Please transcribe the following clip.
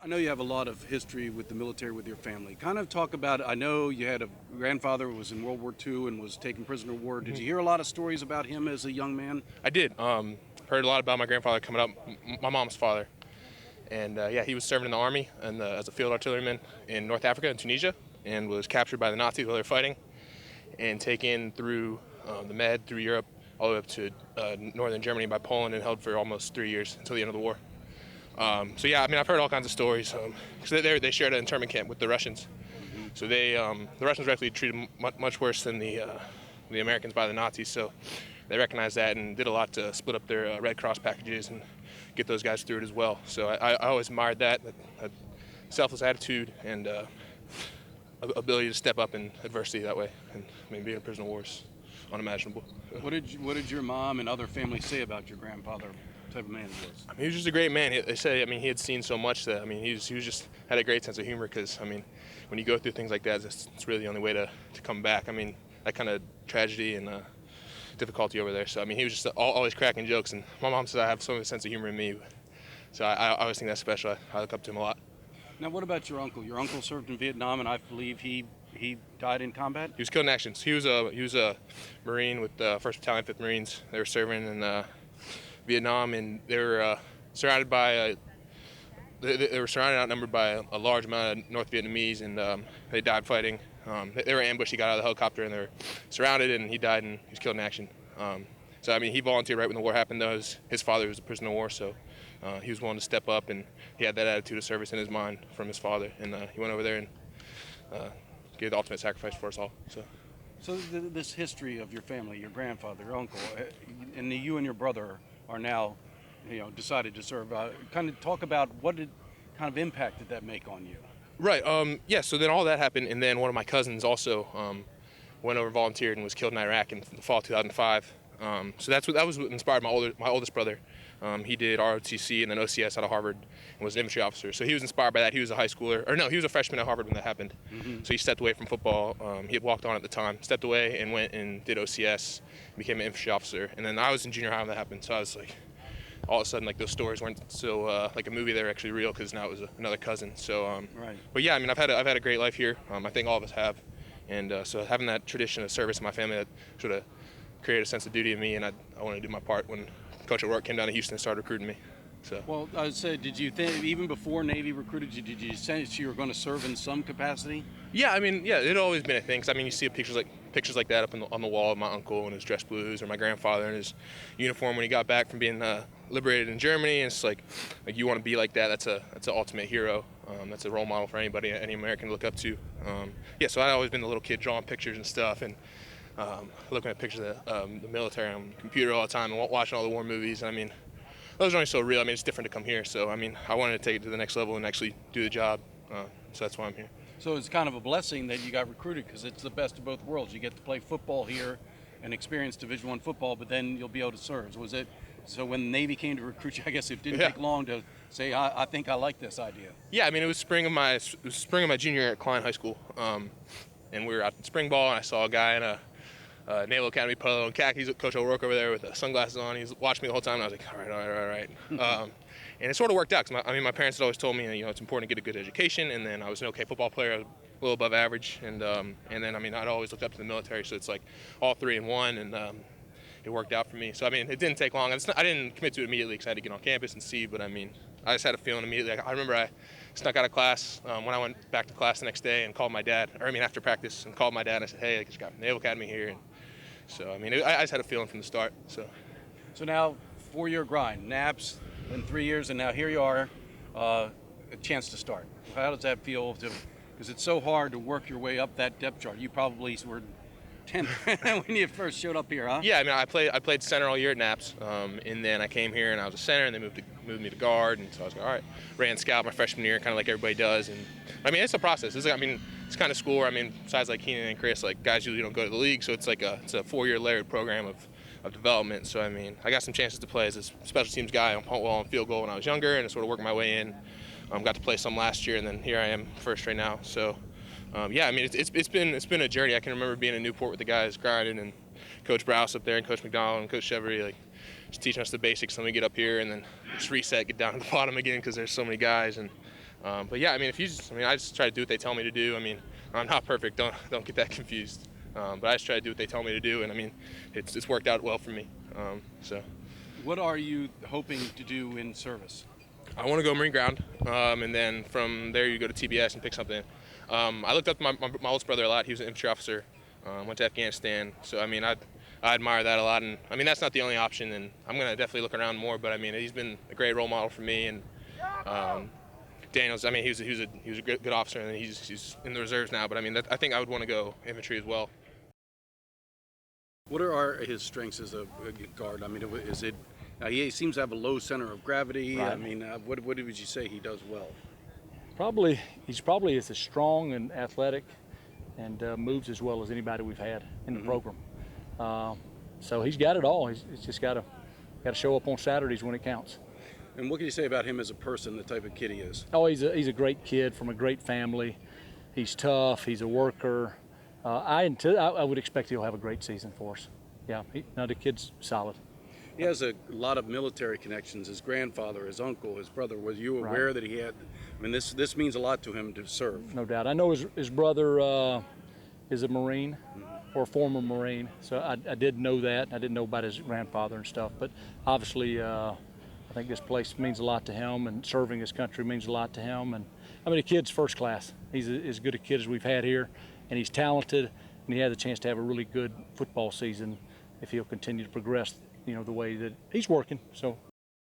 I know you have a lot of history with the military with your family. Kind of talk about, I know you had a grandfather who was in World War II and was taken prisoner of war. Did you hear a lot of stories about him as a young man? I did. Heard a lot about my grandfather coming up, my mom's father. And yeah, he was serving in the army and as a field artilleryman in North Africa and Tunisia, and was captured by the Nazis while they were fighting and taken through the Med, through Europe, all the way up to northern Germany by Poland, and held for almost 3 years until the end of the war. So yeah, I mean, I've heard all kinds of stories. Because they shared an internment camp with the Russians. So the Russians were actually treated much worse than the Americans by the Nazis. So they recognized that and did a lot to split up their Red Cross packages and get those guys through it as well. So I always admired that selfless attitude and ability to step up in adversity that way. And I mean, being a prisoner of war is unimaginable. What did your mom and other family say about your grandfather? What type of man he was? I mean, he was just a great man. They say, I mean, he had seen so much that, I mean, he was just had a great sense of humor because, I mean, when you go through things like that, it's really the only way to come back. I mean, that kind of tragedy and difficulty over there. So, I mean, he was just always cracking jokes. And my mom said I have some of a sense of humor in me. So I always think that's special. I look up to him a lot. Now, what about your uncle? Your uncle served in Vietnam, and I believe he died in combat? He was killed in action. So he was a Marine with the 1st Battalion, 5th Marines. They were serving in Vietnam, and they were surrounded by they were surrounded and outnumbered by a large amount of North Vietnamese, and they died fighting. They were ambushed. He got out of the helicopter, and they were surrounded, and he died, and he was killed in action. So, I mean, he volunteered right when the war happened, though. His father was a prisoner of war, so he was willing to step up, and he had that attitude of service in his mind from his father, and he went over there and gave the ultimate sacrifice for us all. So this history of your family, your grandfather, your uncle, and you and your brother are now, decided to serve. Kind of talk about what kind of impact did that make on you? Right. Yeah. So then all that happened, and then one of my cousins also went over, volunteered, and was killed in Iraq in the fall of 2005. So that was what inspired my oldest brother. He did ROTC and then OCS out of Harvard and was an infantry officer. So he was inspired by that. He was a high schooler, or no, he was a freshman at Harvard when that happened. So he stepped away from football. He had walked on at the time, stepped away and went and did OCS, became an infantry officer. And then I was in junior high when that happened. So I was like, all of a sudden, like those stories weren't so like a movie; they were actually real because now it was another cousin. So, Right. But yeah, I mean, I've had a great life here. I think all of us have, and so having that tradition of service in my family that sort of created a sense of duty in me, and I wanted to do my part when Coach O'Rourke came down to Houston and started recruiting me. So. Well, I said, did you think even before Navy recruited you, did you sense you were going to serve in some capacity? Yeah, I mean, yeah, it had always been a thing. 'Cause, I mean, you see pictures like that up on the wall of my uncle in his dress blues, or my grandfather in his uniform when he got back from being liberated in Germany. And it's like you want to be like that. That's an ultimate hero. That's a role model for anybody, any American to look up to. Yeah, so I'd always been the little kid drawing pictures and stuff, and looking at pictures of the military on the computer all the time and watching all the war movies. And I mean, those are only so real. I mean, it's different to come here. So, I mean, I wanted to take it to the next level and actually do the job. So that's why I'm here. So it's kind of a blessing that you got recruited because it's the best of both worlds. You get to play football here and experience Division I football, but then you'll be able to serve. Was it so when the Navy came to recruit you? I guess it didn't take long to say, I think I like this idea. Yeah, I mean, it was spring of my junior year at Klein High School, and we were out in spring ball, and I saw a guy in a Naval Academy polo and khakis, Coach O'Rourke over there with sunglasses on. He's watched me the whole time, and I was like, all right. And it sort of worked out. Cause my parents had always told me, it's important to get a good education, and then I was an okay football player, a little above average, and then I mean, I'd always looked up to the military, so it's like all three in one, and it worked out for me. So I mean, it didn't take long. I didn't commit to it immediately because I had to get on campus and see, but I mean, I just had a feeling immediately. I remember I snuck out of class when I went back to class the next day and called my dad, after practice, and called my dad and I said, hey, I just got Naval Academy here. And so, I mean, I just had a feeling from the start. So now, 4-year grind, NAPS, in 3 years, and now here you are, a chance to start. How does that feel? Because it's so hard to work your way up that depth chart. You probably were 10 when you first showed up here, huh? Yeah, I mean, I played center all year at NAPS, and then I came here and I was a center, and they moved me to guard, and so I was like, all right, ran scout my freshman year, kind of like everybody does, and I mean, it's a process. It's kind of school where, I mean, besides like Keenan and Chris, like guys usually don't go to the league, so it's like it's a 4-year layered program of development. So I mean, I got some chances to play as a special teams guy on punt well and field goal when I was younger, and I sort of worked my way in. Got to play some last year, and then here I am first right now. So yeah, I mean, it's been a journey. I can remember being in Newport with the guys grinding, and Coach Browse up there, and Coach McDonald, and Coach Chevry, like just teaching us the basics. Then we get up here, and then just reset, get down to the bottom again because there's so many guys. And But yeah, I mean, I just try to do what they tell me to do. I mean, I'm not perfect. Don't get that confused. But I just try to do what they tell me to do, and I mean, it's worked out well for me. So What are you hoping to do in service? I want to go Marine Ground, and then from there you go to TBS and pick something. I looked up to my oldest brother a lot. He was an infantry officer, went to Afghanistan. So I mean, I admire that a lot, and I mean that's not the only option. And I'm gonna definitely look around more. But I mean, he's been a great role model for me, and Daniels. I mean, he was a good officer, and he's in the reserves now. But I mean, I think I would want to go infantry as well. What are his strengths as a guard? I mean, is it? He seems to have a low center of gravity. Right. I mean, what would you say he does well? He's probably as strong and athletic, and moves as well as anybody we've had in the program. So he's got it all. He's just got to show up on Saturdays when it counts. And what can you say about him as a person, the type of kid he is? Oh, he's a great kid from a great family. He's tough. He's a worker. I would expect he'll have a great season for us. Yeah, the kid's solid. He has a lot of military connections. His grandfather, his uncle, his brother. Was you aware that he had? I mean, this means a lot to him to serve. No doubt. I know his brother is a Marine or a former Marine, so I did know that. I didn't know about his grandfather and stuff, but obviously I think this place means a lot to him, and serving his country means a lot to him. And I mean, the kid's first class. He's as good a kid as we've had here, and he's talented, and he has a chance to have a really good football season if he'll continue to progress, the way that he's working. So